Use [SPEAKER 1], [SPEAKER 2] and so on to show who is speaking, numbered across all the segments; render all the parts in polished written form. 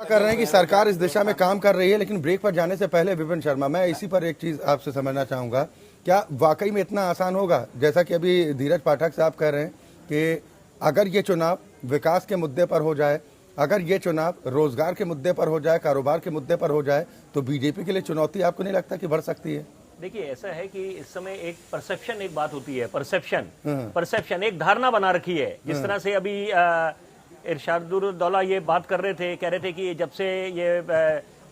[SPEAKER 1] कर रहे हैं कि सरकार इस दिशा में काम कर रही है, लेकिन ब्रेक पर जाने से पहले विपिन शर्मा, मैं इसी पर एक चीज आपसे समझना चाहूंगा, क्या वाकई में इतना आसान होगा जैसा कि अभी धीरज पाठक साहब कह रहे हैं कि अगर ये चुनाव विकास के मुद्दे पर हो जाए, अगर ये चुनाव रोजगार के मुद्दे पर हो जाए, कारोबार के मुद्दे पर हो जाए, तो बीजेपी के लिए चुनौती आपको नहीं लगता कि बढ़ सकती है?
[SPEAKER 2] देखिए, ऐसा है कि इस समय एक परसेप्शन, एक बात होती है, परसेप्शन एक धारणा बना रखी है। जिस तरह से अभी इरशादुद्दौला ये बात कर रहे थे, कह रहे थे कि जब से ये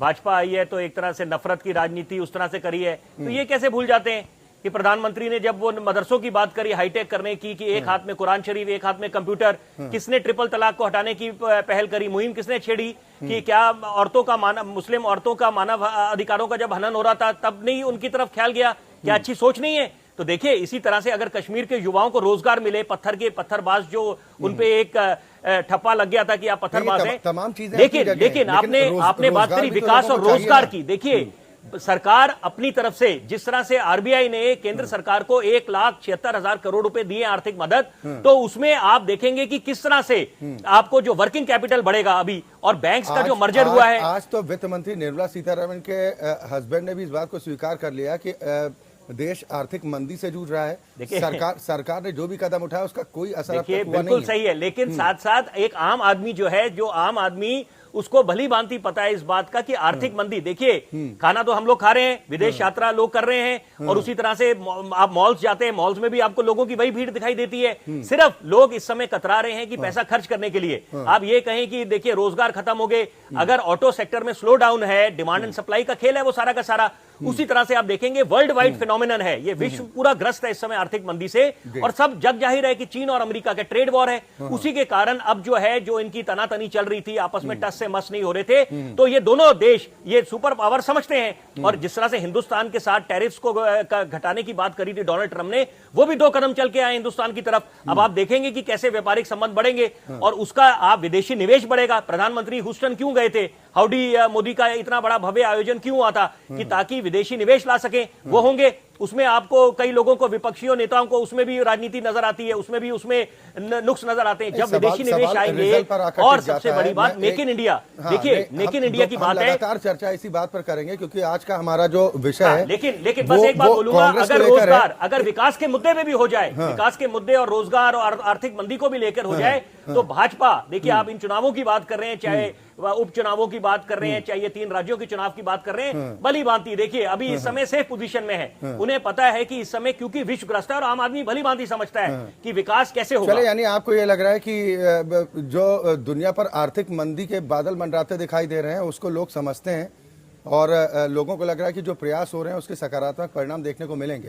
[SPEAKER 2] भाजपा आई है तो एक तरह से नफरत की राजनीति उस तरह से करी है। तो ये कैसे भूल जाते हैं कि प्रधानमंत्री ने जब वो मदरसों की बात करी, हाईटेक करने की, कि एक हाथ में कुरान शरीफ, एक हाथ में कंप्यूटर, किसने ट्रिपल तलाक को हटाने की पहल करी, मुहिम किसने छेड़ी, कि क्या औरतों का मुस्लिम औरतों का मानव अधिकारों का जब हनन हो रहा था तब नहीं उनकी तरफ ख्याल गया? क्या अच्छी सोच नहीं है? तो देखिए, इसी तरह से अगर कश्मीर के युवाओं को रोजगार मिले, पत्थरबाज जो उनपे एक ठप्पा लग गया था कि आप पत्थरबाज हैं,
[SPEAKER 1] तमाम चीजें,
[SPEAKER 2] लेकिन आपने बात करी विकास और रोजगार की। देखिए, सरकार अपनी तरफ से, जिस तरह से आरबीआई ने केंद्र सरकार को 1,76,000 करोड़ रुपए दिए आर्थिक मदद, तो उसमें आप देखेंगे कि किस तरह से आपको जो वर्किंग कैपिटल बढ़ेगा अभी, और बैंक्स का जो मर्जर हुआ है।
[SPEAKER 1] आज तो वित्त मंत्री निर्मला सीतारमण के हस्बैंड ने भी इस बात को स्वीकार कर लिया कि देश आर्थिक मंदी से जूझ रहा है। सरकार ने जो भी कदम उठाया उसका कोई असर अब तक हुआ नहीं है।
[SPEAKER 2] बिल्कुल सही है, लेकिन साथ साथ एक आम आदमी जो है, जो आम आदमी, उसको भली भांति पता है इस बात का कि आर्थिक मंदी, देखिए खाना तो हम लोग खा रहे हैं, विदेश यात्रा लोग कर रहे हैं, और उसी तरह से आप मॉल्स जाते हैं, मॉल्स में भी आपको लोगों की वही भीड़ दिखाई देती है। सिर्फ लोग इस समय कतरा रहे हैं कि पैसा खर्च करने के लिए। आप ये कहें कि देखिए रोजगार खत्म हो गए, अगर ऑटो सेक्टर में स्लो डाउन है, डिमांड एंड सप्लाई का खेल है वो सारा का सारा। उसी तरह से आप देखेंगे वर्ल्ड वाइड फिनोमिनन है, ये विश्व पूरा ग्रस्त है इस समय आर्थिक मंदी से, और सब जग जाहिर है कि चीन और अमेरिका के ट्रेड वॉर है, उसी के कारण अब जो है, जो इनकी तनातनी चल रही थी, आपस में टस से मस नहीं हो रहे थे, तो ये दोनों देश ये सुपर पावर समझते हैं। और जिस तरह से हिंदुस्तान के साथ टैरिफ्स को घटाने की बात करी थी डोनाल्ड ट्रंप ने, वो भी 2 कदम चल के आए हिंदुस्तान की तरफ। अब आप देखेंगे कि कैसे व्यापारिक संबंध बढ़ेंगे और उसका आप विदेशी निवेश बढ़ेगा। प्रधानमंत्री ह्यूस्टन क्यों गए थे, हाउडी मोदी का इतना बड़ा भव्य आयोजन क्यों हुआ था, कि ताकि विदेशी निवेश ला सके, वो होंगे। उसमें आपको कई लोगों को, विपक्षियों नेताओं को उसमें भी राजनीति नजर आती है, उसमें नुक्स नजर आते हैं। जब विदेशी निवेश आएंगे, और सबसे बड़ी बात मेक इन इंडिया, देखिए मेक इन इंडिया की बात है,
[SPEAKER 1] लगातार चर्चा इसी बात पर करेंगे क्योंकि आज का हमारा जो विषय है।
[SPEAKER 2] लेकिन बस एक बात बोलूंगा, अगर रोजगार, अगर विकास के मुद्दे में भी हो जाए, विकास के मुद्दे और रोजगार और आर्थिक मंदी को भी लेकर हो जाए, तो भाजपा, देखिए आप इन चुनावों की बात कर रहे हैं, चाहे उपचुनावों की बात कर रहे हैं, चाहे 3 राज्यों के चुनाव की बात कर रहे हैं, भली भांति देखिए अभी इस समय सेफ पोजीशन में है। उन्हें पता है कि इस समय क्योंकि विश्वग्रस्त है, और आम आदमी भली भांति समझता है कि विकास कैसे होगा।
[SPEAKER 1] चले, यानी आपको यह लग रहा है कि जो दुनिया पर आर्थिक मंदी के बादल मंडराते दिखाई दे रहे हैं उसको लोग समझते हैं, और लोगों को लग रहा है कि जो प्रयास हो रहे हैं उसके सकारात्मक परिणाम देखने को मिलेंगे।